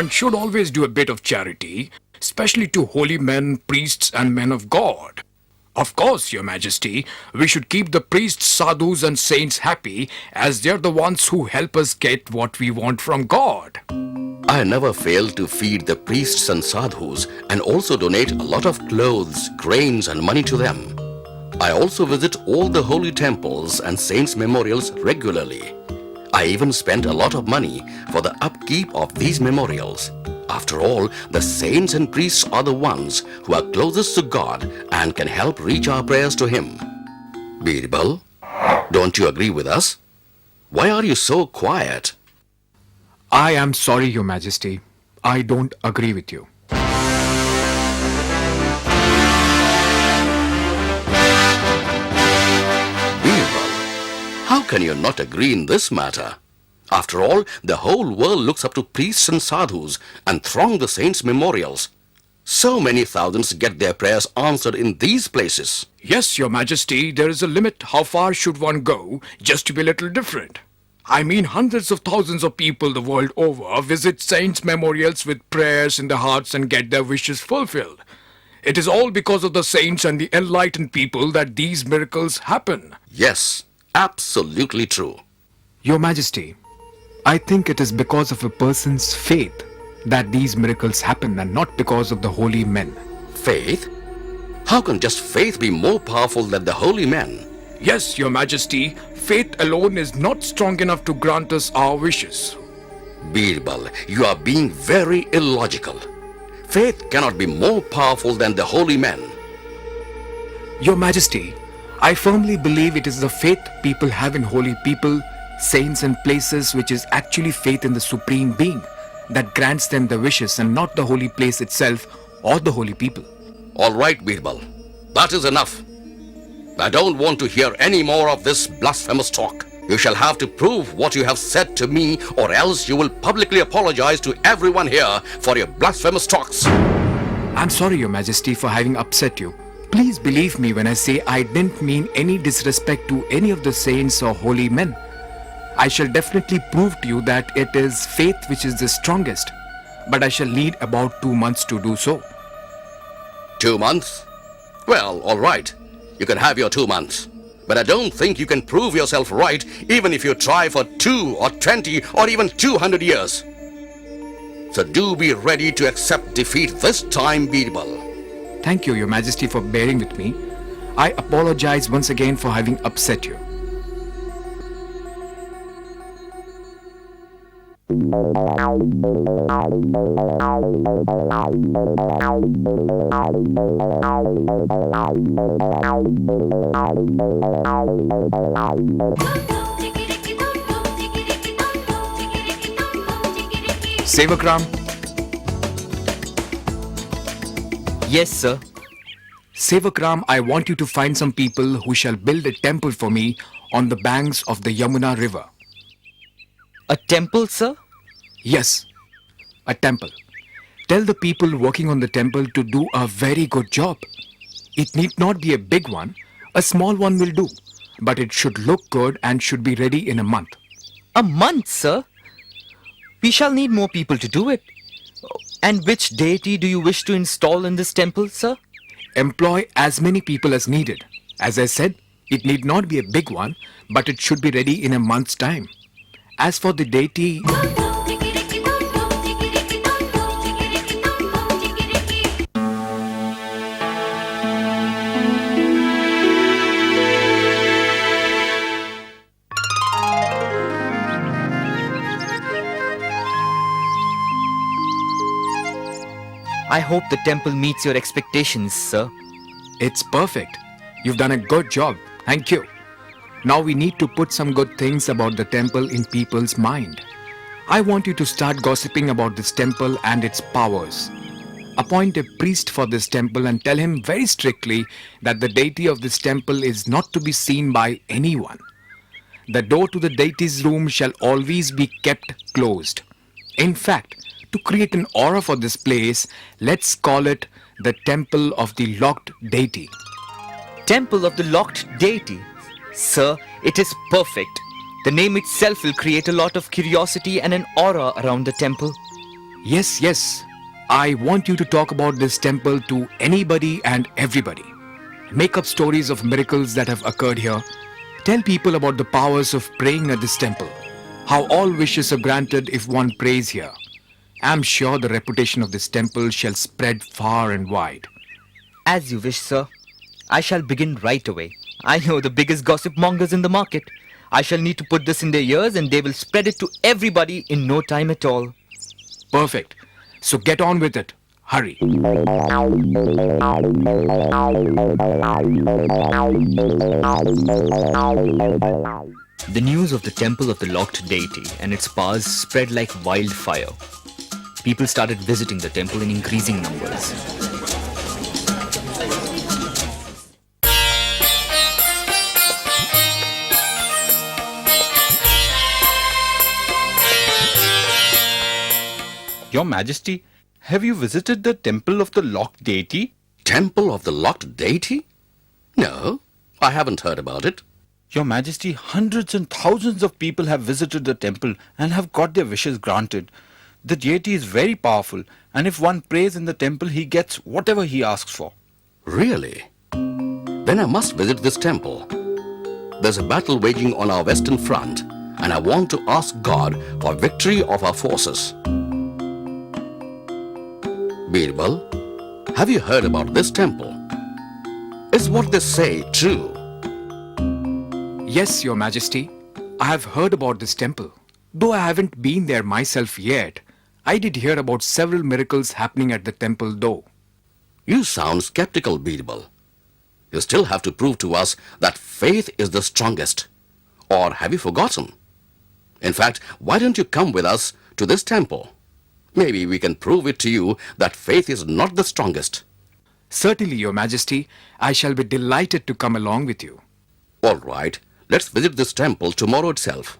One should always do a bit of charity, especially to holy men, priests, and men of God. Of course, Your Majesty, we should keep the priests, sadhus, and saints happy, as they're the ones who help us get what we want from God. I never fail to feed the priests and sadhus and also donate a lot of clothes, grains, and money to them. I also visit all the holy temples and saints' memorials regularly. I even spend a lot of money for the upkeep of these memorials. After all, the saints and priests are the ones who are closest to God and can help reach our prayers to Him. Birbal, don't you agree with us? Why are you so quiet? I am sorry, Your Majesty. I don't agree with you. Birbal, how can you not agree in this matter? After all, the whole world looks up to priests and sadhus and throng the saints' memorials. So many thousands get their prayers answered in these places. Yes, Your Majesty, there is a limit how far should one go just to be a little different. I mean, hundreds of thousands of people the world over visit saints' memorials with prayers in their hearts and get their wishes fulfilled. It is all because of the saints and the enlightened people that these miracles happen. Yes, absolutely true. Your Majesty, I think it is because of a person's faith that these miracles happen and not because of the holy men. Faith? How can just faith be more powerful than the holy men? Yes, Your Majesty, faith alone is not strong enough to grant us our wishes. Birbal, you are being very illogical. Faith cannot be more powerful than the holy men. Your Majesty, I firmly believe it is the faith people have in holy people, saints and places which is actually faith in the Supreme Being that grants them the wishes and not the holy place itself or the holy people. All right, Birbal, that is enough. I don't want to hear any more of this blasphemous talk. You shall have to prove what you have said to me, or else you will publicly apologize to everyone here for your blasphemous talks. I'm sorry, Your Majesty, for having upset you. Please believe me when I say I didn't mean any disrespect to any of the saints or holy men. I shall definitely prove to you that it is faith which is the strongest, but I shall need about 2 months to do so. 2 months? Well, all right. You can have your 2 months. But I don't think you can prove yourself right even if you try for 2 or 20 or even 200 years. So do be ready to accept defeat this time, Birbal. Thank you, Your Majesty, for bearing with me. I apologize once again for having upset you. Sevakram. Yes, sir. Sevakram, I want you to find some people who shall build a temple for me on the banks of the Yamuna river. A temple, sir? Yes, a temple. Tell the people working on the temple to do a very good job. It need not be a big one. A small one will do. But it should look good and should be ready in a month. A month, sir? We shall need more people to do it. And which deity do you wish to install in this temple, sir? Employ as many people as needed. As I said, it need not be a big one, but it should be ready in a month's time. As for the deity... I hope the temple meets your expectations, sir. It's perfect. You've done a good job. Thank you. Now we need to put some good things about the temple in people's mind. I want you to start gossiping about this temple and its powers. Appoint a priest for this temple and tell him very strictly that the deity of this temple is not to be seen by anyone. The door to the deity's room shall always be kept closed. In fact, to create an aura for this place, let's call it the Temple of the Locked Deity. Temple of the Locked Deity? Sir, it is perfect. The name itself will create a lot of curiosity and an aura around the temple. Yes, yes. I want you to talk about this temple to anybody and everybody. Make up stories of miracles that have occurred here. Tell people about the powers of praying at this temple. How all wishes are granted if one prays here. I'm sure the reputation of this temple shall spread far and wide. As you wish, sir. I shall begin right away. I know the biggest gossip mongers in the market. I shall need to put this in their ears and they will spread it to everybody in no time at all. Perfect. So get on with it. Hurry. The news of the temple of the locked deity and its powers spread like wildfire. People started visiting the temple in increasing numbers. Your Majesty, have you visited the temple of the locked deity? Temple of the Locked Deity? No, I haven't heard about it. Your Majesty, hundreds and thousands of people have visited the temple and have got their wishes granted. The deity is very powerful, and if one prays in the temple, he gets whatever he asks for. Really? Then I must visit this temple. There's a battle waging on our western front, and I want to ask God for victory of our forces. Birbal, have you heard about this temple? Is what they say true? Yes, Your Majesty. I have heard about this temple. Though I haven't been there myself yet, I did hear about several miracles happening at the temple though. You sound skeptical, Birbal. You still have to prove to us that faith is the strongest. Or have you forgotten? In fact, why don't you come with us to this temple? Maybe we can prove it to you that faith is not the strongest. Certainly, Your Majesty, I shall be delighted to come along with you. All right, let's visit this temple tomorrow itself.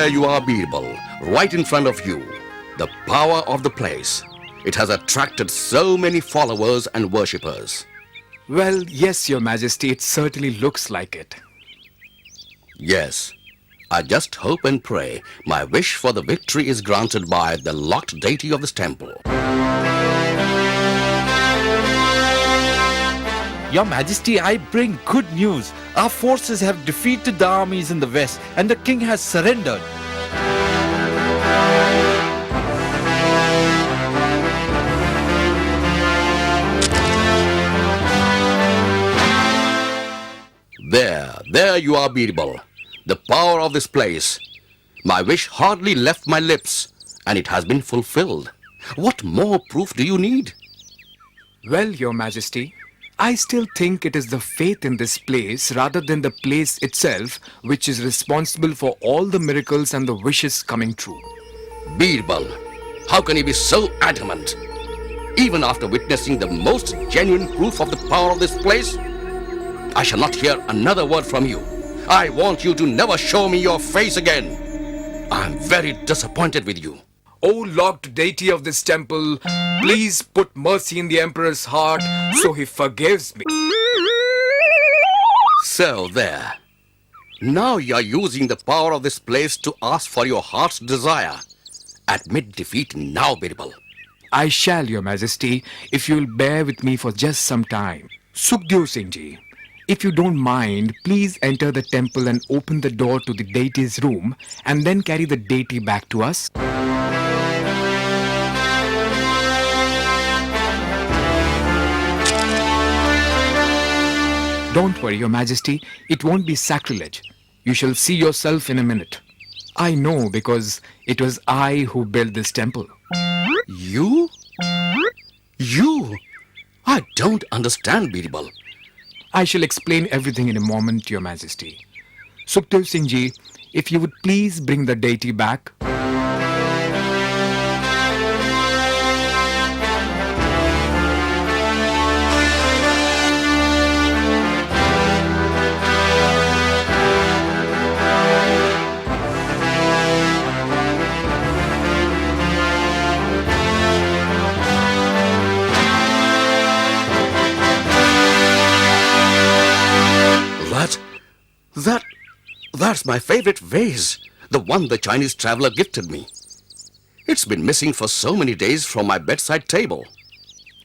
There you are, Birbal, right in front of you. The power of the place. It has attracted so many followers and worshippers. Well, yes, Your Majesty, it certainly looks like it. Yes, I just hope and pray my wish for the victory is granted by the locked deity of this temple. Your Majesty, I bring good news. Our forces have defeated the armies in the west and the king has surrendered. There you are, Birbal. The power of this place. My wish hardly left my lips, and it has been fulfilled. What more proof do you need? Well, Your Majesty, I still think it is the faith in this place rather than the place itself which is responsible for all the miracles and the wishes coming true. Birbal, how can you be so adamant? Even after witnessing the most genuine proof of the power of this place, I shall not hear another word from you. I want you to never show me your face again. I am very disappointed with you. O locked deity of this temple, please put mercy in the emperor's heart so he forgives me. So there. Now you are using the power of this place to ask for your heart's desire. Admit defeat now, Birbal. I shall, Your Majesty, if you will bear with me for just some time. Sukhdev Singh Ji, if you don't mind, please enter the temple and open the door to the deity's room and then carry the deity back to us. Don't worry, Your Majesty, it won't be sacrilege. You shall see yourself in a minute. I know because it was I who built this temple. You? You? I don't understand, Birbal. I shall explain everything in a moment, Your Majesty. Sukhdev Singh Ji, if you would please bring the deity back. That's my favorite vase, the one the Chinese traveler gifted me. It's been missing for so many days from my bedside table.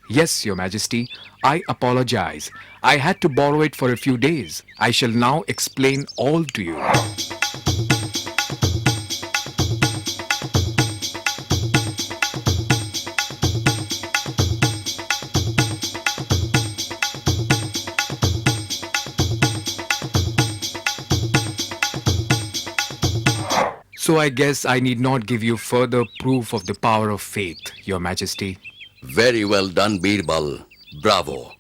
Yes, Your Majesty, I apologize. I had to borrow it for a few days. I shall now explain all to you. So I guess I need not give you further proof of the power of faith, Your Majesty. Very well done, Birbal. Bravo.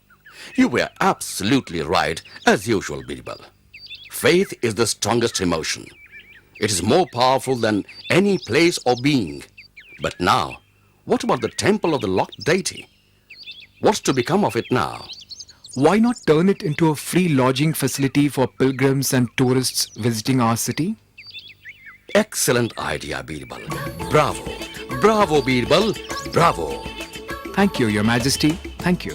You were absolutely right, as usual, Birbal. Faith is the strongest emotion. It is more powerful than any place or being. But now, what about the temple of the locked deity? What's to become of it now? Why not turn it into a free lodging facility for pilgrims and tourists visiting our city? Excellent idea, Birbal. Bravo. Bravo, Birbal. Bravo. Thank you, Your Majesty. Thank you.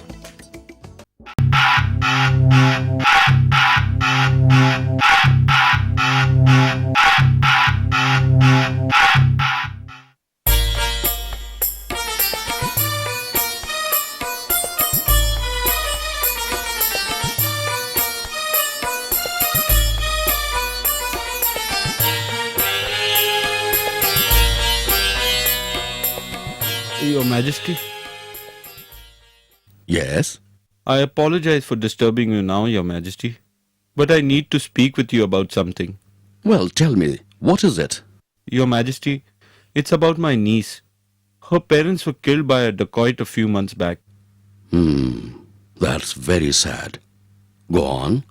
Your Majesty, Yes? I apologize for disturbing you now, Your Majesty. But I need to speak with you about something. Well, tell me, what is it? Your Majesty, it's about my niece. Her parents were killed by a dacoit a few months back. That's very sad. Go on.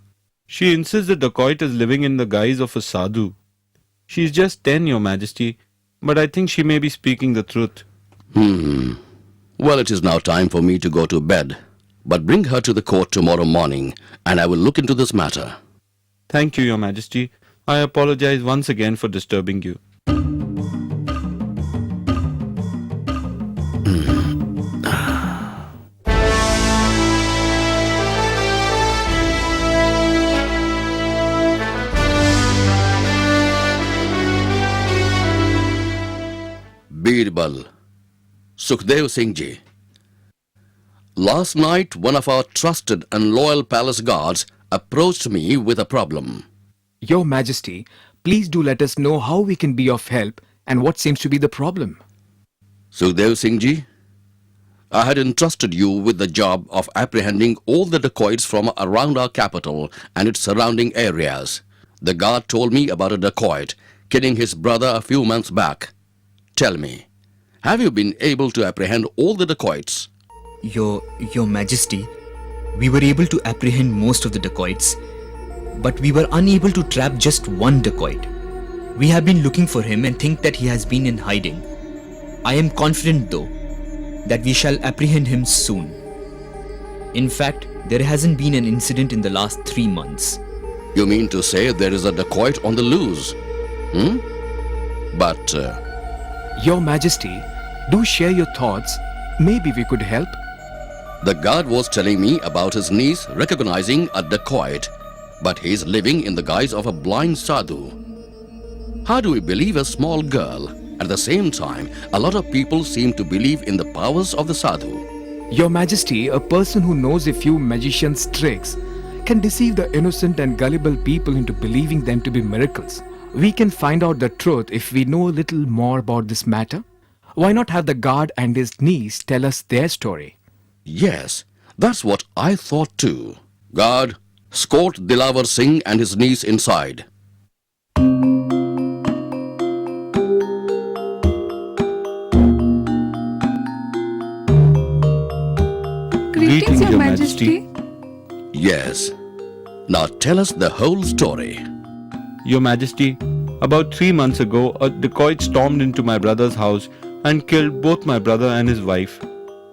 She insists the dacoit is living in the guise of a sadhu. She's just 10, Your Majesty, but I think she may be speaking the truth. Well, it is now time for me to go to bed. But bring her to the court tomorrow morning, and I will look into this matter. Thank you, Your Majesty. I apologize once again for disturbing you. Birbal, Sukhdev Singh Ji. Last night, one of our trusted and loyal palace guards approached me with a problem. Your Majesty, please do let us know how we can be of help and what seems to be the problem. Sukhdev Singh Ji, I had entrusted you with the job of apprehending all the dacoits from around our capital and its surrounding areas. The guard told me about a dacoit killing his brother a few months back. Tell me, have you been able to apprehend all the dacoits? Your Majesty, we were able to apprehend most of the dacoits, but we were unable to trap just one dacoit. We have been looking for him and think that he has been in hiding. I am confident, though, that we shall apprehend him soon. In fact, there hasn't been an incident in the last 3 months. You mean to say there is a dacoit on the loose? But, Your Majesty, do share your thoughts. Maybe we could help. the guard was telling me about his niece recognizing a dacoit, but he is living in the guise of a blind sadhu. How do we believe a small girl? At the same time, a lot of people seem to believe in the powers of the sadhu. Your Majesty, a person who knows a few magicians' tricks can deceive the innocent and gullible people into believing them to be miracles. We can find out the truth if we know a little more about this matter. Why not have the guard and his niece tell us their story? Yes, that's what I thought too. Guard, escort Dilawar Singh and his niece inside. Greetings, Your Majesty. Yes. Now tell us the whole story. Your Majesty, about 3 months ago, a dacoit stormed into my brother's house and killed both my brother and his wife.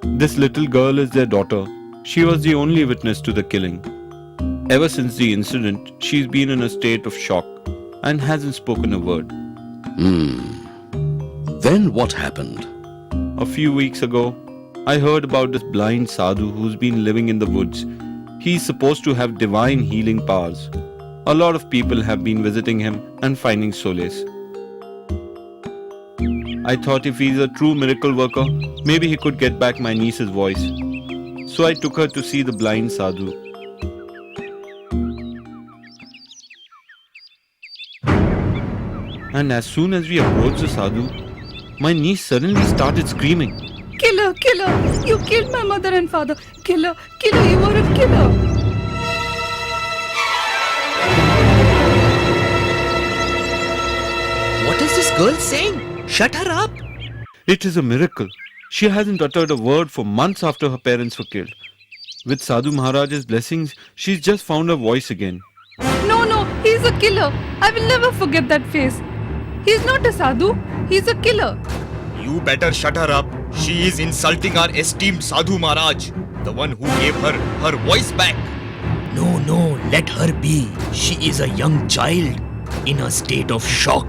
This little girl is their daughter. She was the only witness to the killing. Ever since the incident, she's been in a state of shock and hasn't spoken a word. Then what happened? A few weeks ago, I heard about this blind sadhu who's been living in the woods. He's supposed to have divine healing powers. A lot of people have been visiting him and finding solace. I thought if he's a true miracle worker, maybe he could get back my niece's voice. So I took her to see the blind sadhu. And as soon as we approached the sadhu, my niece suddenly started screaming. Killer, killer! You killed my mother and father! Killer, killer, you are a killer! What is this girl saying? Shut her up! It is a miracle. She hasn't uttered a word for months after her parents were killed. With Sadhu Maharaj's blessings, she's just found her voice again. No, no, he's a killer! I will never forget that face. He's not a sadhu, he's a killer. You better shut her up. She is insulting our esteemed Sadhu Maharaj, the one who gave her voice back. No, no, let her be. She is a young child in a state of shock.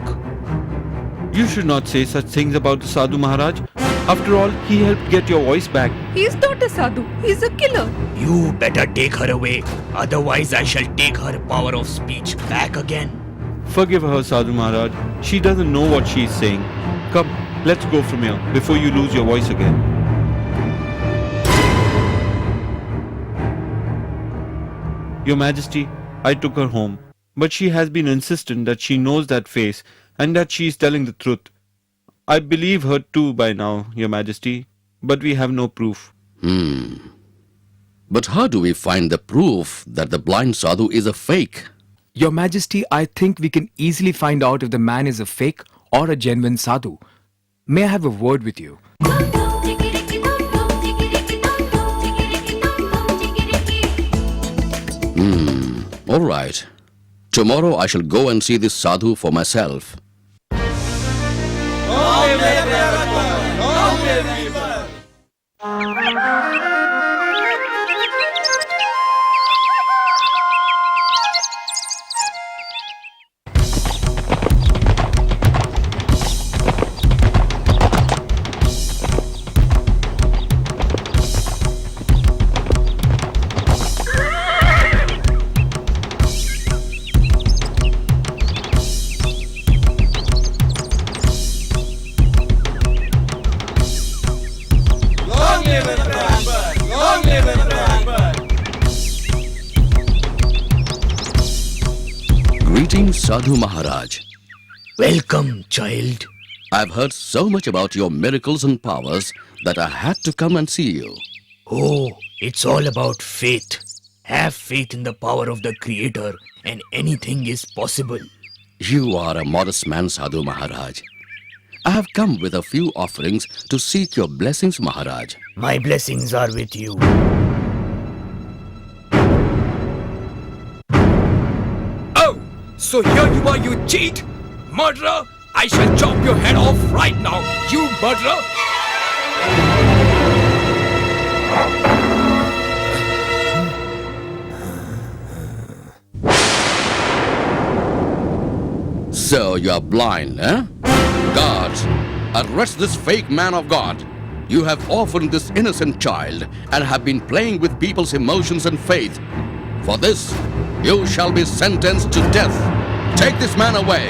You should not say such things about the Sadhu Maharaj. After all, he helped get your voice back. He's not a sadhu, he's a killer. You better take her away. Otherwise, I shall take her power of speech back again. Forgive her, Sadhu Maharaj. She doesn't know what she is saying. Come, let's go from here before you lose your voice again. Your Majesty, I took her home, but she has been insistent that she knows that face and that she is telling the truth. I believe her too by now, Your Majesty, but we have no proof. But how do we find the proof that the blind sadhu is a fake? Your Majesty, I think we can easily find out if the man is a fake or a genuine sadhu. May I have a word with you? All right. Tomorrow I shall go and see this sadhu for myself. Greetings, Sadhu Maharaj. Welcome, child. I've heard so much about your miracles and powers that I had to come and see you. Oh, it's all about faith. Have faith in the power of the Creator and anything is possible. You are a modest man, Sadhu Maharaj. I have come with a few offerings to seek your blessings, Maharaj. My blessings are with you. Oh, so here you are, you cheat! Murderer! I shall chop your head off right now, you murderer! So you are blind, eh? Guards, arrest this fake man of God. You have orphaned this innocent child and have been playing with people's emotions and faith. For this, you shall be sentenced to death. Take this man away.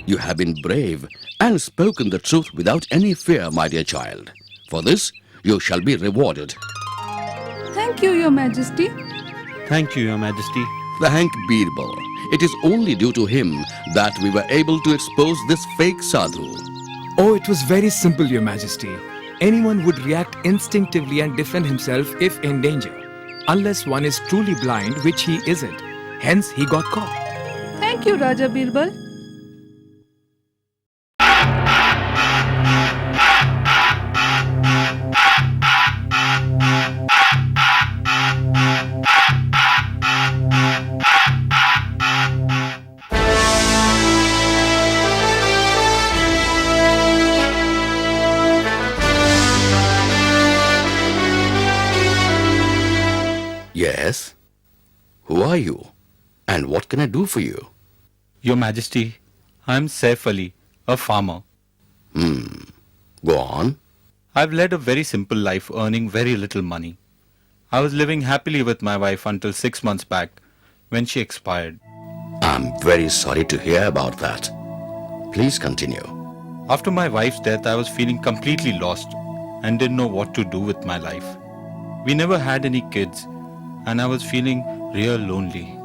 You have been brave and spoken the truth without any fear, my dear child. For this, you shall be rewarded. Thank you, Your Majesty. Thank you, Your Majesty. Thank Birbal. It is only due to him that we were able to expose this fake sadhu. Oh, it was very simple, Your Majesty. Anyone would react instinctively and defend himself if in danger. Unless one is truly blind, which he isn't. Hence, he got caught. Thank you, Raja Birbal. Yes? Who are you? And what can I do for you? Your Majesty, I am Saif Ali, a farmer. Go on. I've led a very simple life, earning very little money. I was living happily with my wife until 6 months back, when she expired. I'm very sorry to hear about that. Please continue. After my wife's death, I was feeling completely lost and didn't know what to do with my life. We never had any kids, and I was feeling real lonely.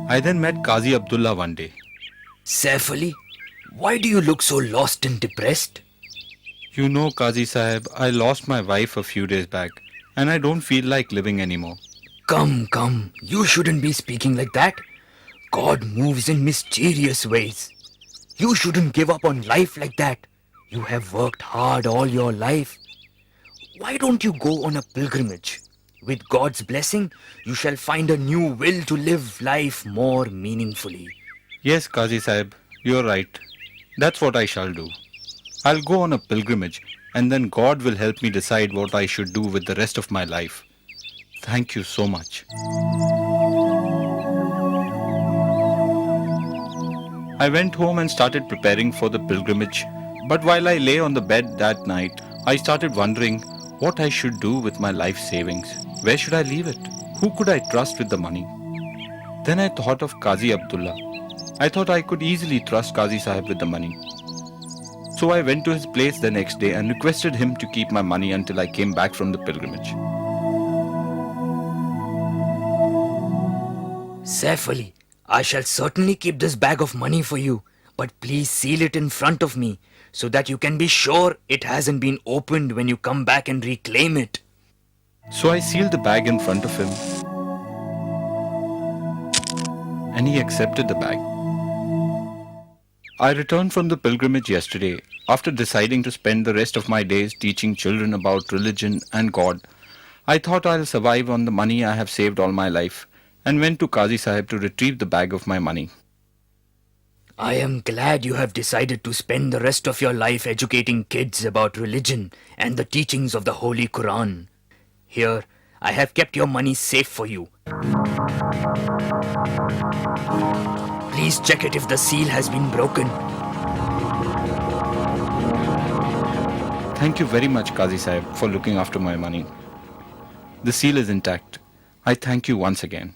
I then met Qazi Abdullah one day. Saif Ali, why do you look so lost and depressed? You know, Qazi Sahib, I lost my wife a few days back, and I don't feel like living anymore. Come, you shouldn't be speaking like that. God moves in mysterious ways. You shouldn't give up on life like that. You have worked hard all your life. Why don't you go on a pilgrimage? With God's blessing, you shall find a new will to live life more meaningfully. Yes, Qazi Sahib, you're right. That's what I shall do. I'll go on a pilgrimage, and then God will help me decide what I should do with the rest of my life. Thank you so much. I went home and started preparing for the pilgrimage, but while I lay on the bed that night, I started wondering what I should do with my life savings. Where should I leave it? Who could I trust with the money? Then I thought of Qazi Abdullah. I thought I could easily trust Qazi Sahib with the money. So I went to his place the next day and requested him to keep my money until I came back from the pilgrimage. Saif Ali, I shall certainly keep this bag of money for you, but please seal it in front of me so that you can be sure it hasn't been opened when you come back and reclaim it. So I sealed the bag in front of him, and he accepted the bag. I returned from the pilgrimage yesterday after deciding to spend the rest of my days teaching children about religion and God. I thought I'll survive on the money I have saved all my life and went to Qazi Sahib to retrieve the bag of my money. I am glad you have decided to spend the rest of your life educating kids about religion and the teachings of the Holy Quran. Here, I have kept your money safe for you. Please check it if the seal has been broken. Thank you very much, Qazi Sahib, for looking after my money. The seal is intact. I thank you once again.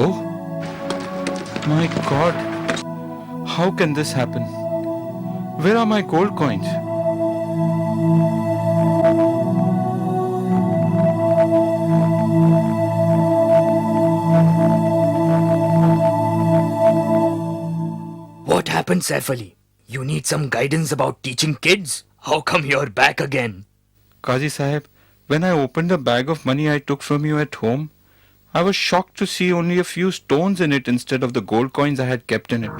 Oh, my God. How can this happen? Where are my gold coins? What happened, Saif Ali? You need some guidance about teaching kids? How come you're back again? Qazi Sahib, when I opened the bag of money I took from you at home, I was shocked to see only a few stones in it instead of the gold coins I had kept in it.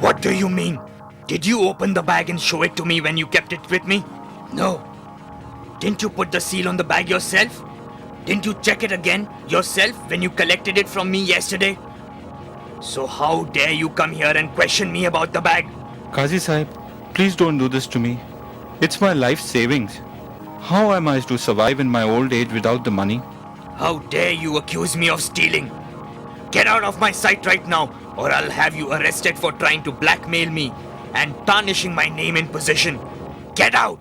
What do you mean? Did you open the bag and show it to me when you kept it with me? No. Didn't you put the seal on the bag yourself? Didn't you check it again yourself when you collected it from me yesterday? So how dare you come here and question me about the bag? Qazi Sahib, please don't do this to me. It's my life savings. How am I to survive in my old age without the money? How dare you accuse me of stealing? Get out of my sight right now, or I'll have you arrested for trying to blackmail me and tarnishing my name and position. Get out!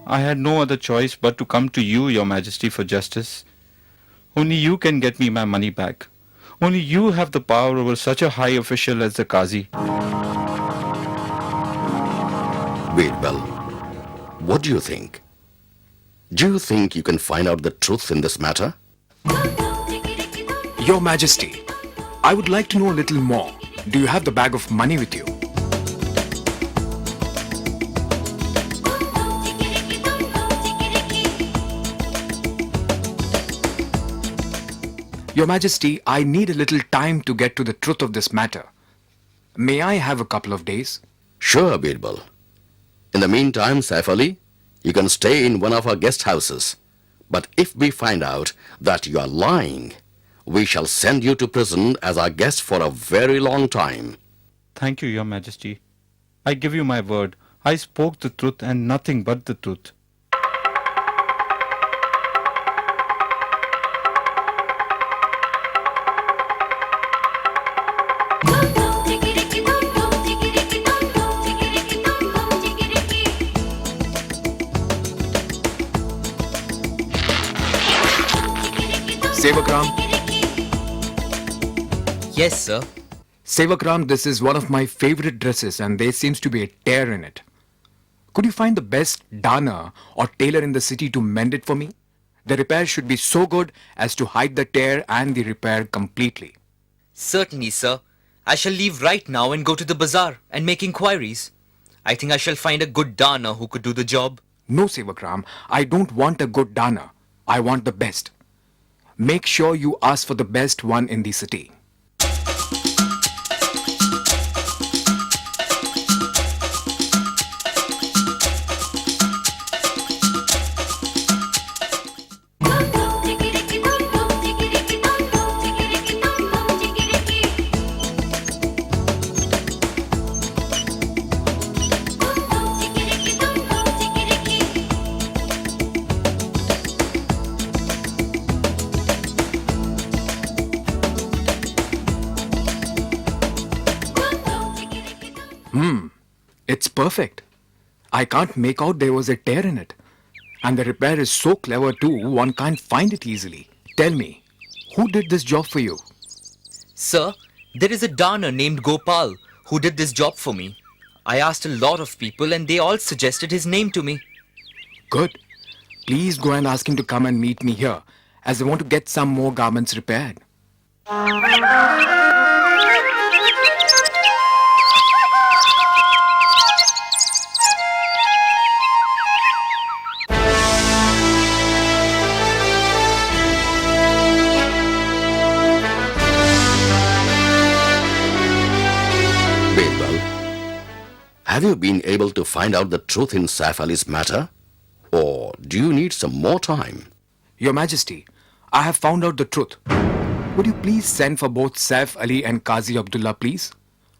I had no other choice but to come to you, Your Majesty, for justice. Only you can get me my money back. Only you have the power over such a high official as the Qazi. Birbal, what do you think? Do you think you can find out the truth in this matter? Your Majesty, I would like to know a little more. Do you have the bag of money with you? Your Majesty, I need a little time to get to the truth of this matter. May I have a couple of days? Sure, Birbal. In the meantime, Saif Ali, you can stay in one of our guest houses. But if we find out that you are lying, we shall send you to prison as our guest for a very long time. Thank you, Your Majesty. I give you my word. I spoke the truth and nothing but the truth. Sevakram, Yes, sir. Sevakram, this is one of my favorite dresses and there seems to be a tear in it. Could you find the best darner or tailor in the city to mend it for me? The repair should be so good as to hide the tear and the repair completely. Certainly, sir. I shall leave right now and go to the bazaar and make inquiries. I think I shall find a good darner who could do the job. No, Sevakram, I don't want a good darner. I want the best. Make sure you ask for the best one in the city. It's perfect. I can't make out there was a tear in it. And the repair is so clever too, one can't find it easily. Tell me, who did this job for you? Sir, there is a darner named Gopal who did this job for me. I asked a lot of people and they all suggested his name to me. Good. Please go and ask him to come and meet me here, as I want to get some more garments repaired. Birbal, have you been able to find out the truth in Saif Ali's matter? Or do you need some more time? Your Majesty, I have found out the truth. Would you please send for both Saif Ali and Qazi Abdullah, please?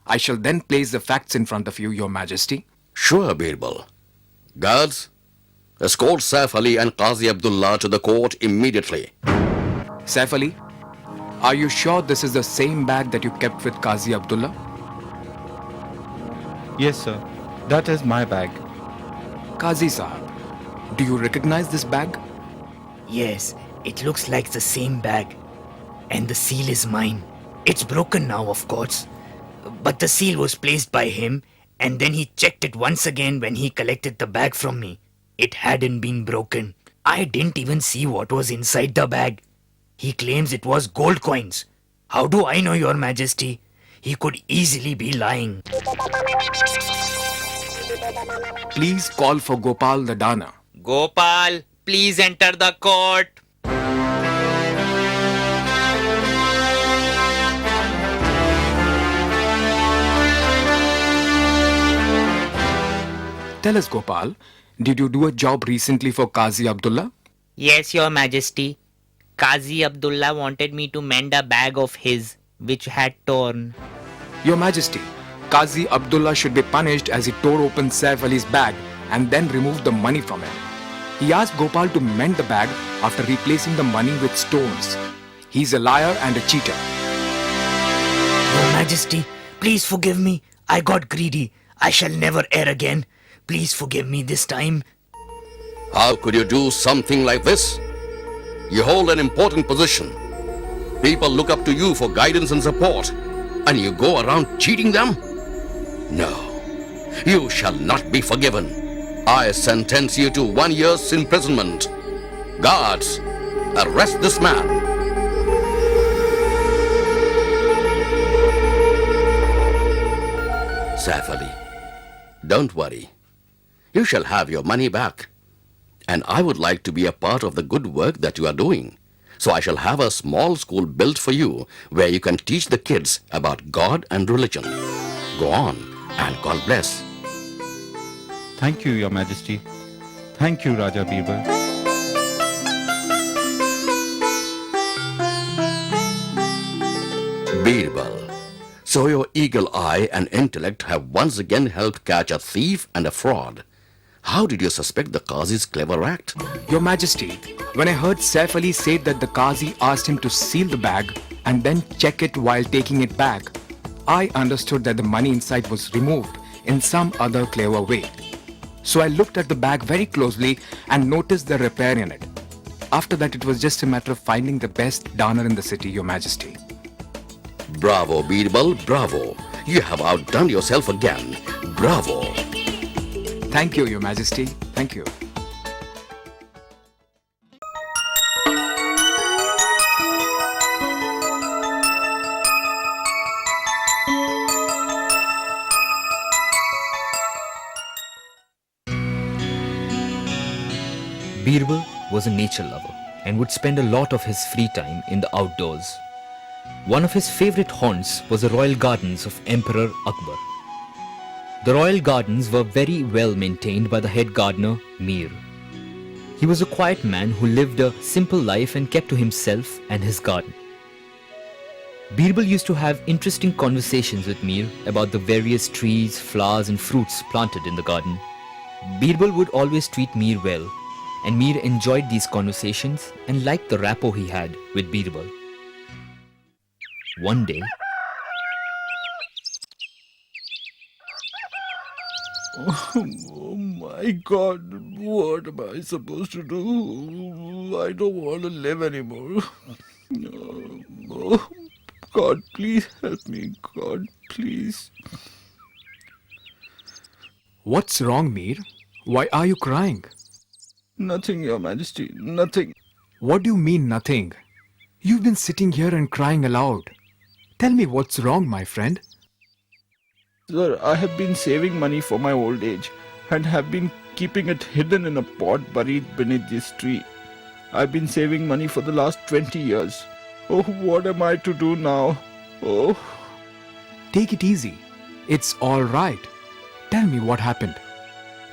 I shall then place the facts in front of you, Your Majesty. Sure, Birbal. Guards, escort Saif Ali and Qazi Abdullah to the court immediately. Saif Ali, are you sure this is the same bag that you kept with Qazi Abdullah? Yes, sir. That is my bag. Qazi Sahab, do you recognize this bag? Yes, it looks like the same bag. And the seal is mine. It's broken now, of course. But the seal was placed by him, and then he checked it once again when he collected the bag from me. It hadn't been broken. I didn't even see what was inside the bag. He claims it was gold coins. How do I know, Your Majesty? He could easily be lying. Please call for Gopal the Dana. Gopal, please enter the court. Tell us, Gopal, did you do a job recently for Qazi Abdullah? Yes, Your Majesty. Qazi Abdullah wanted me to mend a bag of his, which had torn. Your Majesty, Qazi Abdullah should be punished as he tore open Saif Ali's bag and then removed the money from it. He asked Gopal to mend the bag after replacing the money with stones. He's a liar and a cheater. Your Majesty, please forgive me. I got greedy. I shall never err again. Please forgive me this time. How could you do something like this? You hold an important position. People look up to you for guidance and support, and you go around cheating them? No, you shall not be forgiven. I sentence you to 1 year's imprisonment. Guards, arrest this man. Saif Ali, don't worry. You shall have your money back. And I would like to be a part of the good work that you are doing. So I shall have a small school built for you where you can teach the kids about God and religion. Go on, and God bless. Thank you, Your Majesty. Thank you, Raja Birbal. Birbal, So your eagle eye and intellect have once again helped catch a thief and a fraud. How did you suspect the Qazi's clever act? Your Majesty, when I heard Saif Ali say that the Qazi asked him to seal the bag and then check it while taking it back, I understood that the money inside was removed in some other clever way. So I looked at the bag very closely and noticed the repair in it. After that, it was just a matter of finding the best darner in the city, Your Majesty. Bravo, Birbal, bravo. You have outdone yourself again. Bravo. Thank you, Your Majesty. Thank you. Birbal was a nature lover and would spend a lot of his free time in the outdoors. One of his favorite haunts was the royal gardens of Emperor Akbar. The royal gardens were very well maintained by the head gardener, Mir. He was a quiet man who lived a simple life and kept to himself and his garden. Birbal used to have interesting conversations with Mir about the various trees, flowers and fruits planted in the garden. Birbal would always treat Mir well, and Mir enjoyed these conversations and liked the rapport he had with Birbal. One day, Oh my God, what am I supposed to do? I don't want to live anymore. Oh, God, please help me. God, please. What's wrong, Mir? Why are you crying? Nothing, Your Majesty, nothing. What do you mean, nothing? You've been sitting here and crying aloud. Tell me what's wrong, my friend. Sir, I have been saving money for my old age and have been keeping it hidden in a pot buried beneath this tree. I've been saving money for the last 20 years. Oh, what am I to do now? Oh. Take it easy. It's all right. Tell me what happened.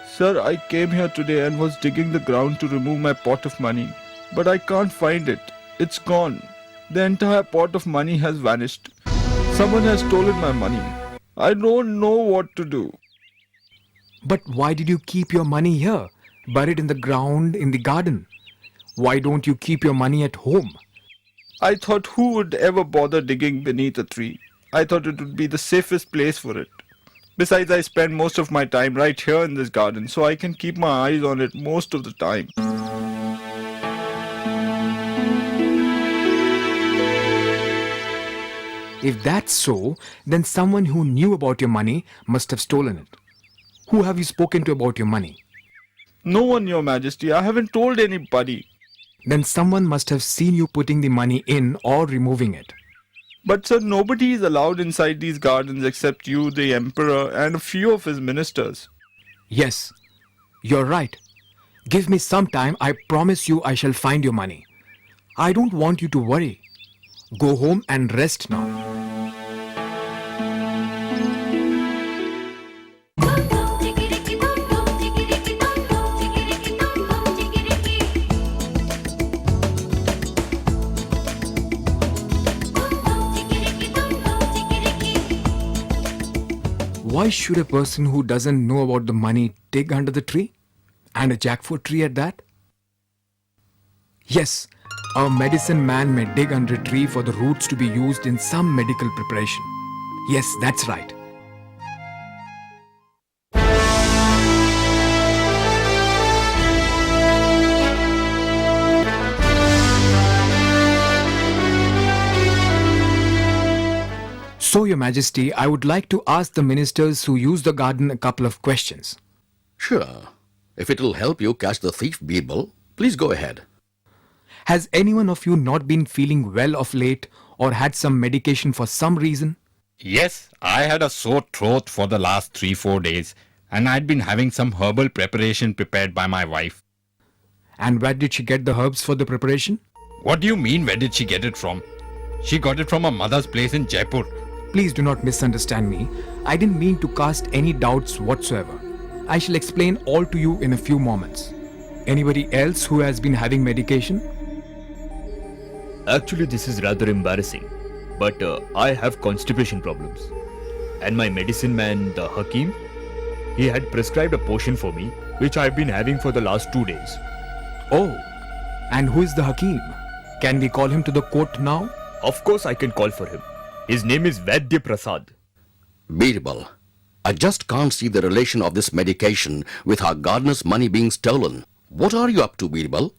Sir, I came here today and was digging the ground to remove my pot of money. But I can't find it. It's gone. The entire pot of money has vanished. Someone has stolen my money. I don't know what to do. But why did you keep your money here, buried in the ground in the garden? Why don't you keep your money at home? I thought who would ever bother digging beneath a tree? I thought it would be the safest place for it. Besides, I spend most of my time right here in this garden, so I can keep my eyes on it most of the time. If that's so, then someone who knew about your money must have stolen it. Who have you spoken to about your money? No one, Your Majesty. I haven't told anybody. Then someone must have seen you putting the money in or removing it. But sir, nobody is allowed inside these gardens except you, the Emperor, and a few of his ministers. Yes, you're right. Give me some time. I promise you I shall find your money. I don't want you to worry. Go home and rest now. Why should a person who doesn't know about the money dig under the tree? And a jackfruit tree at that? Yes, a medicine man may dig under a tree for the roots to be used in some medical preparation. Yes, that's right. So, Your Majesty, I would like to ask the ministers who use the garden a couple of questions. Sure. If it'll help you catch the thief, Birbal, please go ahead. Has anyone of you not been feeling well of late or had some medication for some reason? Yes, I had a sore throat for the last 3-4 days and I'd been having some herbal preparation prepared by my wife. And where did she get the herbs for the preparation? What do you mean, where did she get it from? She got it from her mother's place in Jaipur. Please do not misunderstand me. I didn't mean to cast any doubts whatsoever. I shall explain all to you in a few moments. Anybody else who has been having medication? actually this is rather embarrassing. but I have constipation problems. And my medicine man, the Hakim, he had prescribed a potion for me, which I've been having for the last 2 days. Oh, and who is the Hakim? Can we call him to the court now? Of course I can call for him. His name is Vaidya Prasad. Birbal, I just can't see the relation of this medication with our gardener's money being stolen. What are you up to, Birbal?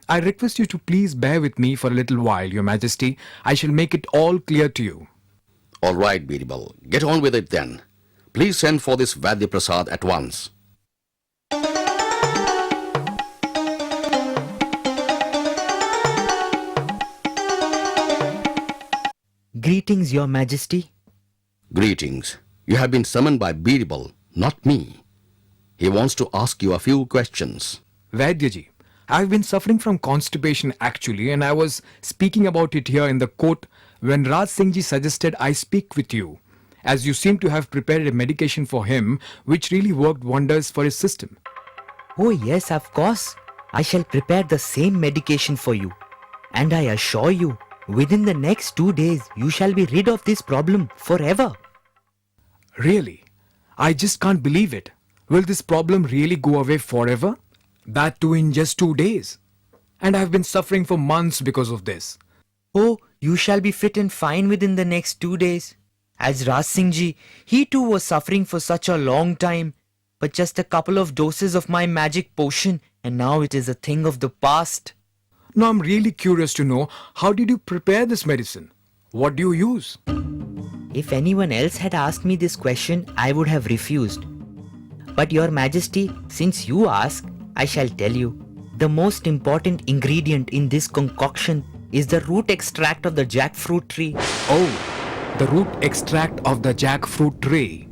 I request you to please bear with me for a little while, Your Majesty. I shall make it all clear to you. All right, Birbal, get on with it then. Please send for this Vaidya Prasad at once. Greetings, Your Majesty. Greetings. You have been summoned by Birbal, not me. He wants to ask you a few questions. Vaidyaji, I've been suffering from constipation actually, and I was speaking about it here in the court when Raj Singh ji suggested I speak with you, as you seem to have prepared a medication for him which really worked wonders for his system. Oh, yes, of course. I shall prepare the same medication for you. And I assure you, within the next 2 days, you shall be rid of this problem forever. Really? I just can't believe it. Will this problem really go away forever? That too in just 2 days. And I've been suffering for months because of this. Oh, you shall be fit and fine within the next 2 days. As Raj Singh ji, he too was suffering for such a long time. But just a couple of doses of my magic potion, and now it is a thing of the past. Now I'm really curious to know, how did you prepare this medicine? What do you use? If anyone else had asked me this question, I would have refused. But Your Majesty, since you ask, I shall tell you. The most important ingredient in this concoction is the root extract of the jackfruit tree. Oh, the root extract of the jackfruit tree.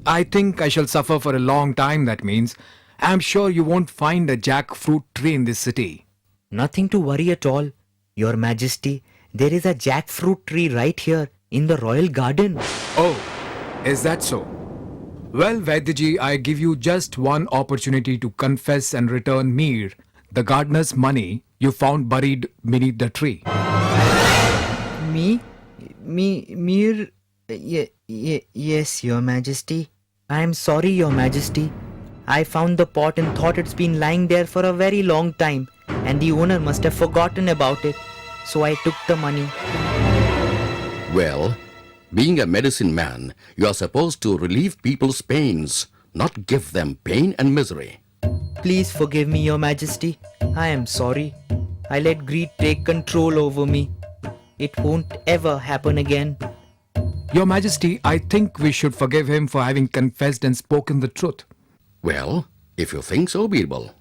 I think I shall suffer for a long time, that means. I'm sure you won't find a jackfruit tree in this city. Nothing to worry at all. Your Majesty, there is a jackfruit tree right here in the royal garden. Oh, is that so? Well, Vaidyaji, I give you just one opportunity to confess and return Mir, the gardener's money you found buried beneath the tree. Mir... Yes, Your Majesty. I am sorry, Your Majesty. I found the pot and thought it's been lying there for a very long time, and the owner must have forgotten about it. So I took the money. Well, being a medicine man, you are supposed to relieve people's pains, not give them pain and misery. Please forgive me, Your Majesty. I am sorry. I let greed take control over me. It won't ever happen again. Your Majesty, I think we should forgive him for having confessed and spoken the truth. Well, if you think so, Birbal.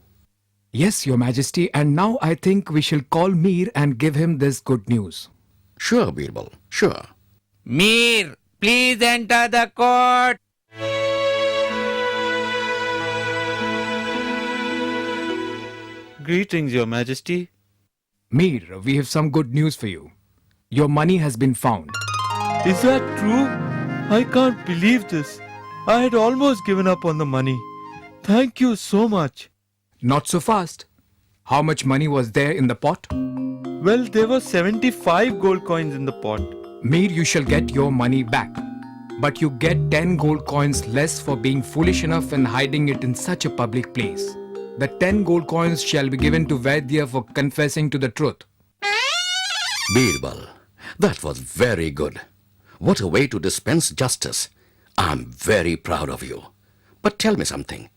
Yes, Your Majesty, and now I think we shall call Mir and give him this good news. Sure, Birbal, sure. Mir, please enter the court. Greetings, Your Majesty. Mir, we have some good news for you. Your money has been found. Is that true? I can't believe this. I had almost given up on the money. Thank you so much. Not so fast. How much money was there in the pot? Well, there were 75 gold coins in the pot. Mir, you shall get your money back. But you get 10 gold coins less for being foolish enough and hiding it in such a public place. The 10 gold coins shall be given to Vaidya for confessing to the truth. Birbal, that was very good. What a way to dispense justice. I'm very proud of you. But tell me something.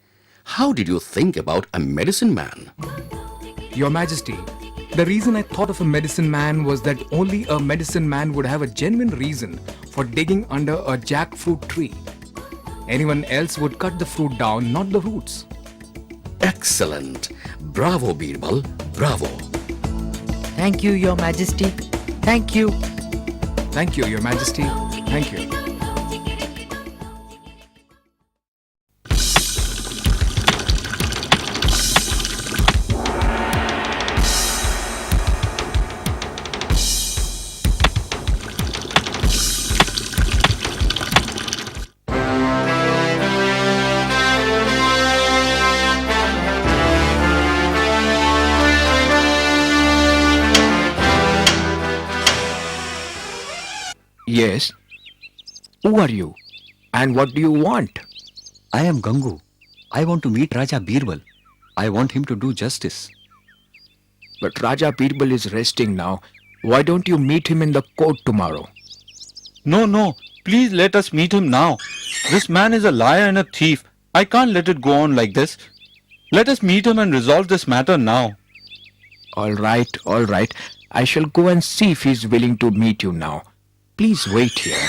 How did you think about a medicine man? Your Majesty, the reason I thought of a medicine man was that only a medicine man would have a genuine reason for digging under a jackfruit tree. Anyone else would cut the fruit down, not the roots. Excellent. Bravo, Birbal. Bravo. Thank you, Your Majesty. Thank you. Thank you, Your Majesty. Thank you. Yes. Who are you? And what do you want? I am Gangu. I want to meet Raja Birbal. I want him to do justice. But Raja Birbal is resting now. Why don't you meet him in the court tomorrow? No, please let us meet him now. This man is a liar and a thief. I can't let it go on like this. Let us meet him and resolve this matter now. All right. I shall go and see if he's willing to meet you now. Please wait here.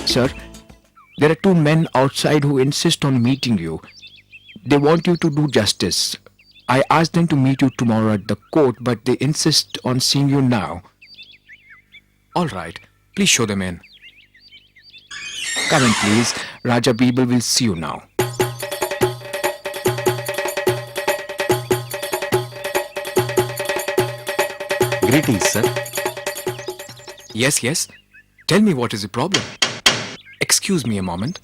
Sir, there are two men outside who insist on meeting you. They want you to do justice. I asked them to meet you tomorrow at the court, but they insist on seeing you now. All right, please show them in. Come in, please. Raja Birbal will see you now. Greetings, sir. Yes. Tell me, what is the problem? Excuse me a moment.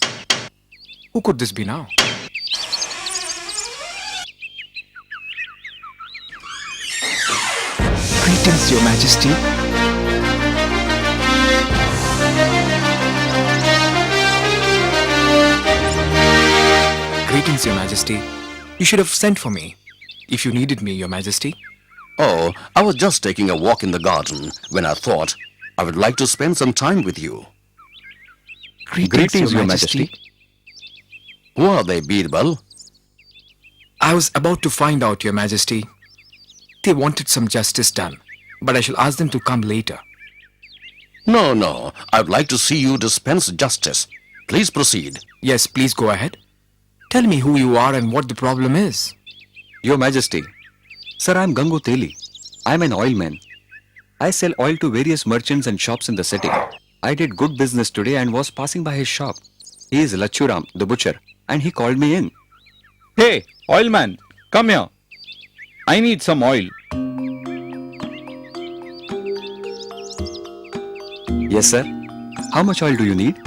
Who could this be now? Greetings, Your Majesty. Greetings, Your Majesty. You should have sent for me if you needed me, Your Majesty. Oh, I was just taking a walk in the garden when I thought I would like to spend some time with you. Greetings, Your Majesty. Who are they, Birbal? I was about to find out, Your Majesty. They wanted some justice done, but I shall ask them to come later. No, I would like to see you dispense justice. Please proceed. Yes, please go ahead. Tell me who you are and what the problem is. Your Majesty. Sir, I am Gangu Teli. I am an oil man. I sell oil to various merchants and shops in the city. I did good business today and was passing by his shop. He is Lachuram, the butcher, and he called me in. Hey, oil man, come here. I need some oil. Yes, sir. How much oil do you need?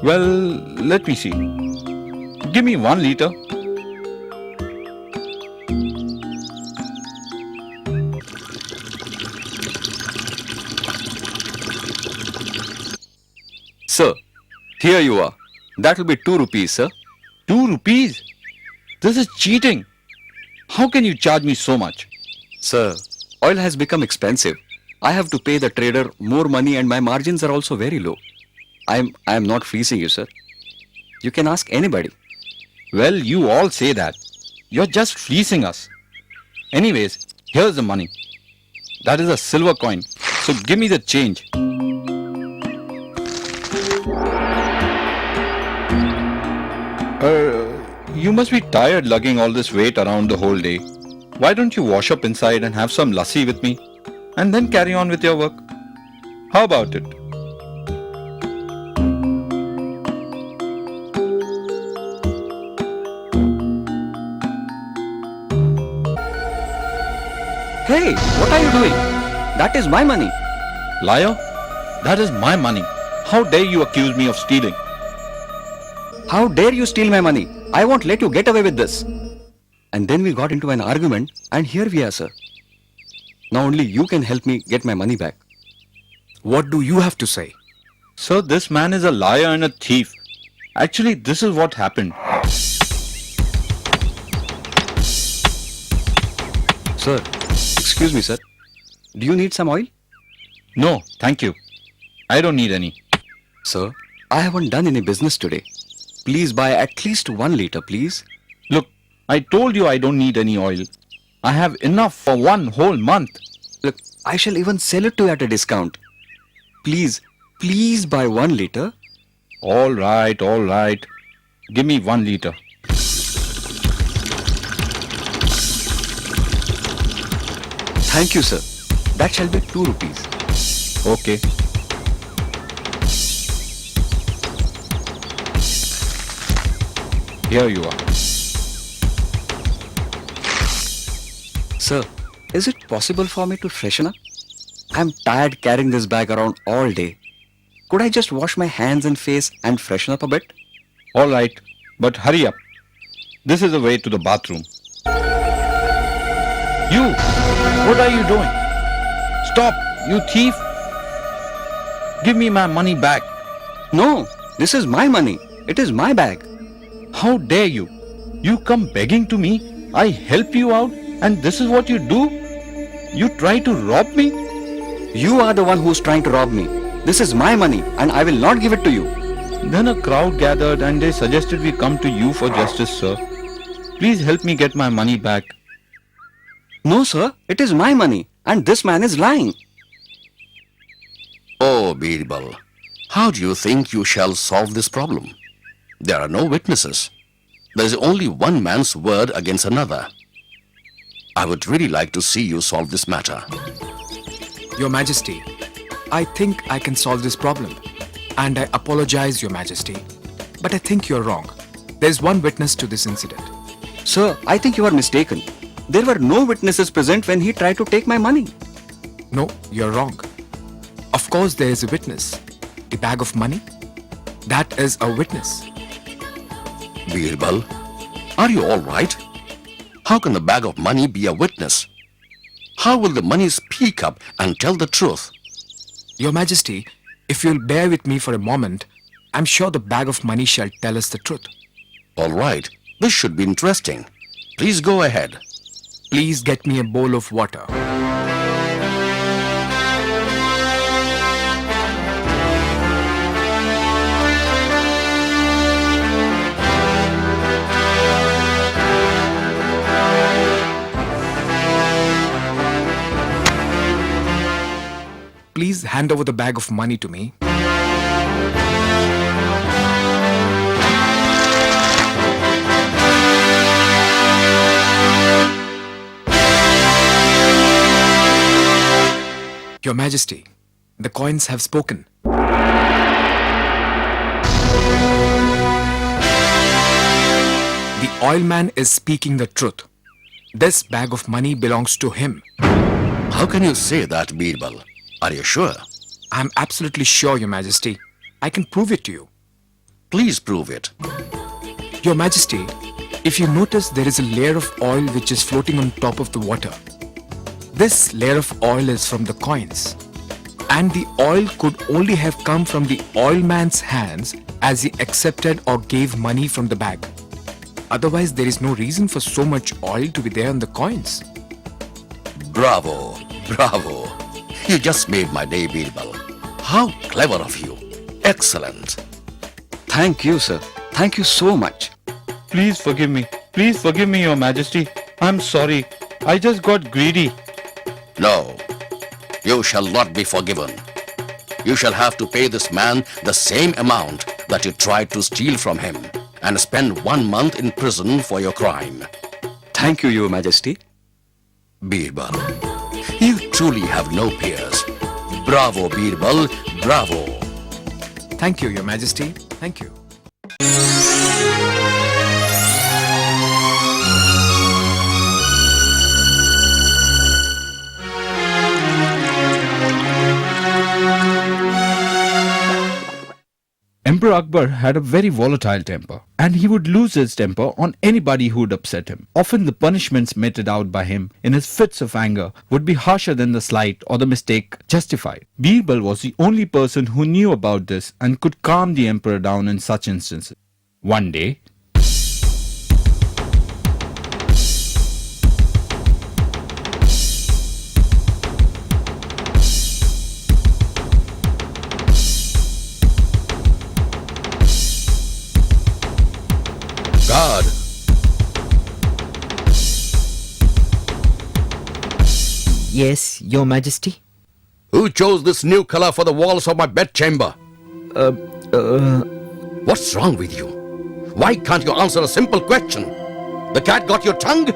Well, let me see. Give me 1 liter. Sir, here you are. That will be 2 rupees, sir. 2 rupees? This is cheating. How can you charge me so much? Sir, oil has become expensive. I have to pay the trader more money and my margins are also very low. I am not fleecing you, sir. You can ask anybody. Well, you all say that. You're just fleecing us. Anyways, here's the money. That is a silver coin. So give me the change. You must be tired lugging all this weight around the whole day. Why don't you wash up inside and have some lassi with me? And then carry on with your work. How about it? Hey, what are you doing? That is my money. Liar? That is my money. How dare you accuse me of stealing? How dare you steal my money? I won't let you get away with this. And then we got into an argument and here we are, sir. Now only you can help me get my money back. What do you have to say? Sir, this man is a liar and a thief. Actually, this is what happened. Sir, excuse me, sir. Do you need some oil? No, thank you. I don't need any. Sir, I haven't done any business today. Please buy at least 1 liter, please. Look, I told you I don't need any oil. I have enough for 1 whole month. Look, I shall even sell it to you at a discount. Please buy 1 liter. All right. Give me 1 liter. Thank you, sir. That shall be 2 rupees. Okay. Here you are. Sir, is it possible for me to freshen up? I'm tired carrying this bag around all day. Could I just wash my hands and face and freshen up a bit? All right, but hurry up. This is the way to the bathroom. You! What are you doing? Stop, you thief! Give me my money back. No, this is my money. It is my bag. How dare you? You come begging to me, I help you out, and this is what you do? You try to rob me? You are the one who's trying to rob me. This is my money and I will not give it to you. Then a crowd gathered and they suggested we come to you for justice, sir. Please help me get my money back. No, sir, it is my money and this man is lying. Oh, Birbal, how do you think you shall solve this problem? There are no witnesses. There is only one man's word against another. I would really like to see you solve this matter. Your Majesty, I think I can solve this problem. And I apologize, Your Majesty. But I think you're wrong. There's one witness to this incident. Sir, I think you are mistaken. There were no witnesses present when he tried to take my money. No, you're wrong. Of course there is a witness. The bag of money? That is a witness. Birbal, are you all right? How can the bag of money be a witness? How will the money speak up and tell the truth? Your Majesty, if you'll bear with me for a moment, I'm sure the bag of money shall tell us the truth. All right, this should be interesting. Please go ahead. Please get me a bowl of water. Please hand over the bag of money to me. Your Majesty, the coins have spoken. The oil man is speaking the truth. This bag of money belongs to him. How can you say that, Birbal? Are you sure? I'm absolutely sure, Your Majesty. I can prove it to you. Please prove it. Your Majesty, if you notice, there is a layer of oil which is floating on top of the water. This layer of oil is from the coins. And the oil could only have come from the oil man's hands as he accepted or gave money from the bag. Otherwise, there is no reason for so much oil to be there on the coins. Bravo, bravo. You just made my day, Birbal. How clever of you. Excellent. Thank you, sir. Thank you so much. Please forgive me. Please forgive me, Your Majesty. I'm sorry. I just got greedy. No, you shall not be forgiven. You shall have to pay this man the same amount that you tried to steal from him and spend 1 month in prison for your crime. Thank you, Your Majesty. Birbal, you truly have no peers. Bravo, Birbal, bravo. Thank you, Your Majesty. Thank you. Emperor Akbar had a very volatile temper, and he would lose his temper on anybody who would upset him. Often the punishments meted out by him in his fits of anger would be harsher than the slight or the mistake justified. Birbal was the only person who knew about this and could calm the emperor down in such instances. One day, God. Yes, Your Majesty. Who chose this new color for the walls of my bedchamber? What's wrong with you? Why can't you answer a simple question? The cat got your tongue?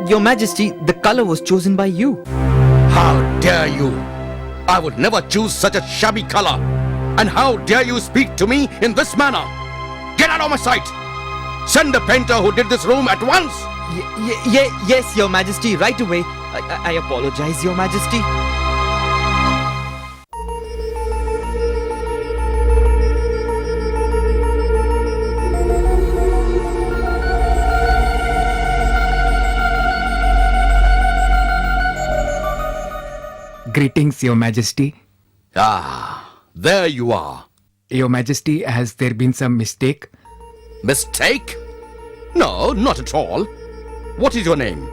Your Majesty, the color was chosen by you. How dare you? I would never choose such a shabby color. And how dare you speak to me in this manner? Get out of my sight! Send the painter who did this room at once! Yes, Your Majesty, right away. I apologize, Your Majesty. Greetings, Your Majesty. Ah, there you are. Your Majesty, has there been some mistake? Mistake? No, not at all. What is your name?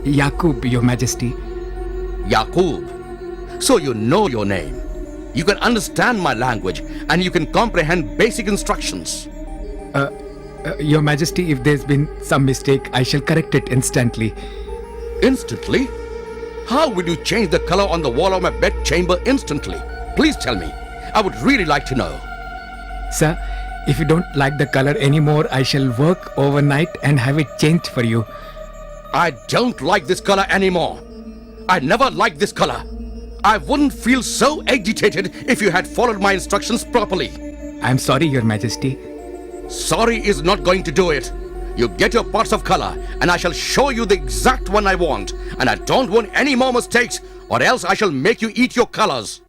Yaqub, Your Majesty. Yaqub. So you know your name. You can understand my language and you can comprehend basic instructions. Your Majesty, if there's been some mistake, I shall correct it instantly. Instantly? How will you change the color on the wall of my bed chamber instantly? Please tell me. I would really like to know. Sir, if you don't like the color anymore, I shall work overnight and have it changed for you. I don't like this color anymore. I never liked this color. I wouldn't feel so agitated if you had followed my instructions properly. I'm sorry, Your Majesty. Sorry is not going to do it. You get your pots of color and I shall show you the exact one I want. And I don't want any more mistakes or else I shall make you eat your colors.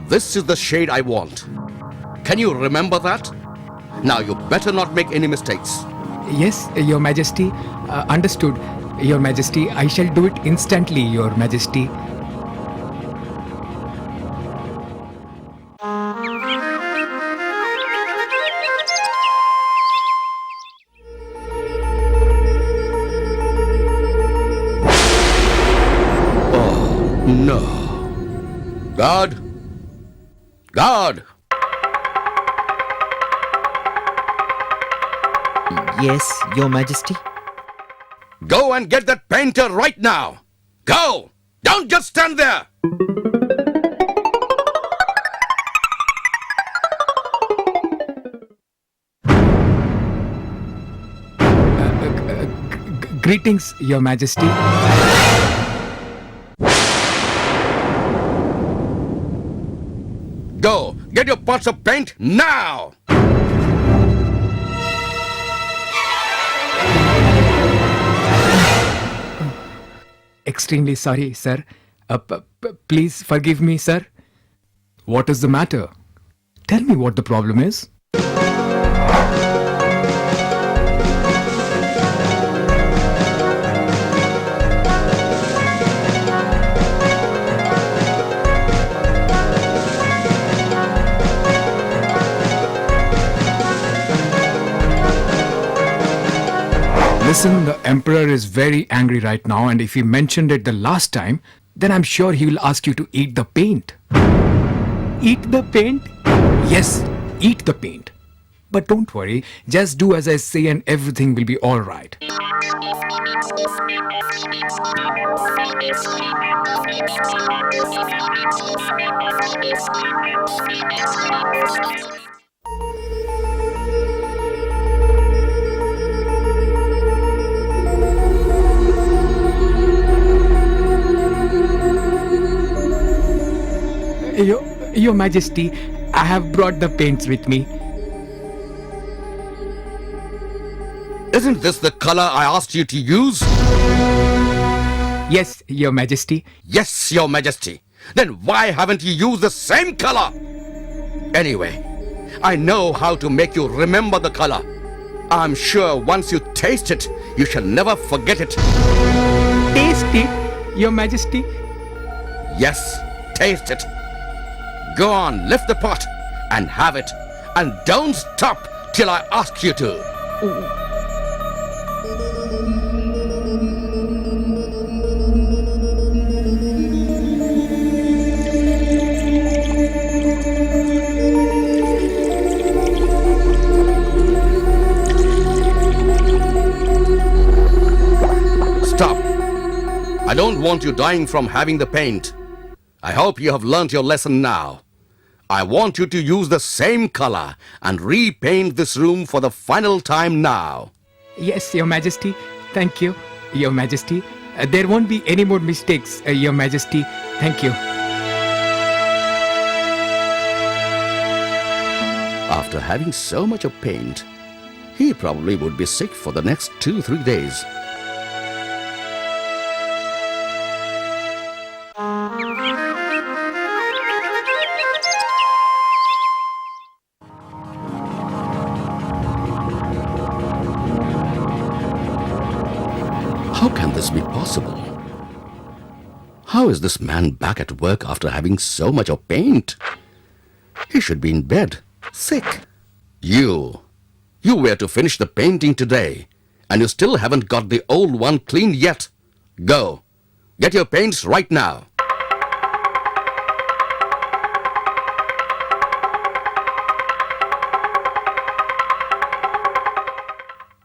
This is the shade I want. Can you remember that? Now you better not make any mistakes. Yes, Your Majesty. Understood, Your Majesty. I shall do it instantly, Your Majesty. No. Guard! Guard! Yes, Your Majesty. Go and get that painter right now! Go! Don't just stand there! Greetings, Your Majesty. Go! Get your pots of paint now! Extremely sorry, sir. Please forgive me, sir. What is the matter? Tell me what the problem is. Listen, the Emperor is very angry right now, and if he mentioned it the last time, then I'm sure he will ask you to eat the paint. Eat the paint? Yes, eat the paint. But don't worry, just do as I say and everything will be alright. Your Majesty, I have brought the paints with me. Isn't this the color I asked you to use? Yes, Your Majesty. Yes, Your Majesty. Then why haven't you used the same color? Anyway, I know how to make you remember the color. I'm sure once you taste it, you shall never forget it. Taste it, Your Majesty. Yes, taste it. Go on, lift the pot and have it. And don't stop till I ask you to. Stop. I don't want you dying from having the paint. I hope you have learnt your lesson now. I want you to use the same color and repaint this room for the final time now. Yes, Your Majesty. Thank you, Your Majesty. There won't be any more mistakes, Your Majesty. Thank you. After having so much of paint, he probably would be sick for the next 2-3 days. possible? How is this man back at work after having so much of paint? He should be in bed, sick. You were to finish the painting today, and you still haven't got the old one cleaned yet. Go, get your paints right now.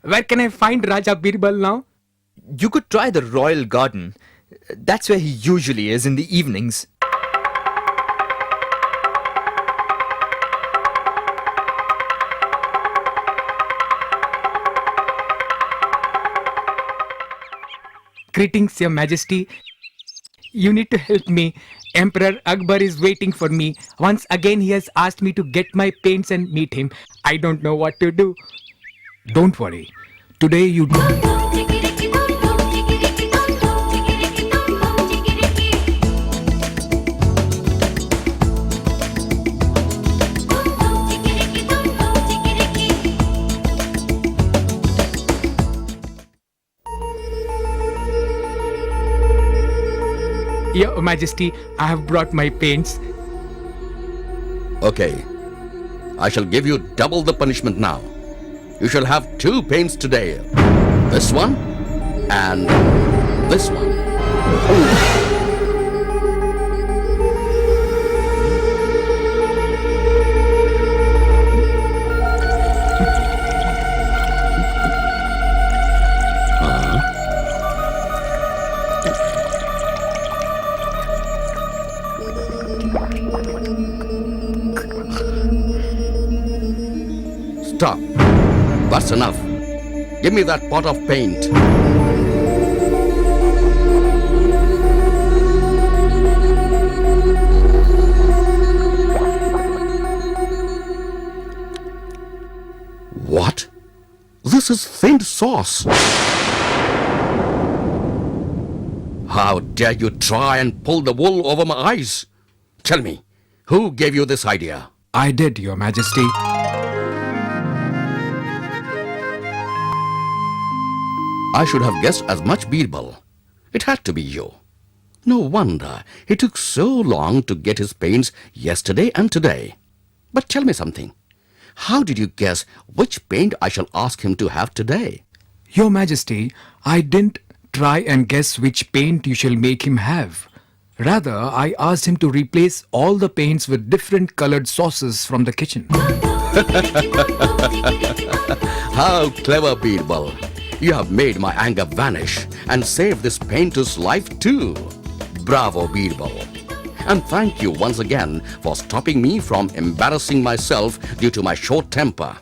Where can I find Raja Birbal now? You could try the royal garden. That's where he usually is in the evenings. Greetings, Your Majesty. You need to help me. Emperor Akbar is waiting for me. Once again, he has asked me to get my paints and meet him. I don't know what to do. Don't worry. Today you do. Your Majesty, I have brought my paints. Okay, I shall give you double the punishment now. You shall have 2 paints today. This one and this one. Stop. That's enough. Give me that pot of paint. What? This is thinned sauce. How dare you try and pull the wool over my eyes? Tell me, who gave you this idea? I did, Your Majesty. I should have guessed as much, Birbal. It had to be you. No wonder he took so long to get his paints yesterday and today. But tell me something. How did you guess which paint I shall ask him to have today? Your Majesty, I didn't try and guess which paint you shall make him have. Rather, I asked him to replace all the paints with different colored sauces from the kitchen. How clever, Birbal. You have made my anger vanish and saved this painter's life too. Bravo, Birbal. And thank you once again for stopping me from embarrassing myself due to my short temper.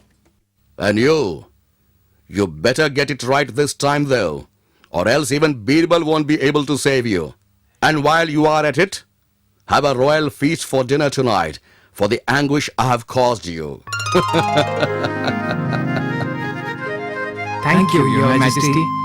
And you better get it right this time though, or else even Birbal won't be able to save you. And while you are at it, have a royal feast for dinner tonight for the anguish I have caused you. Thank you, Your Majesty.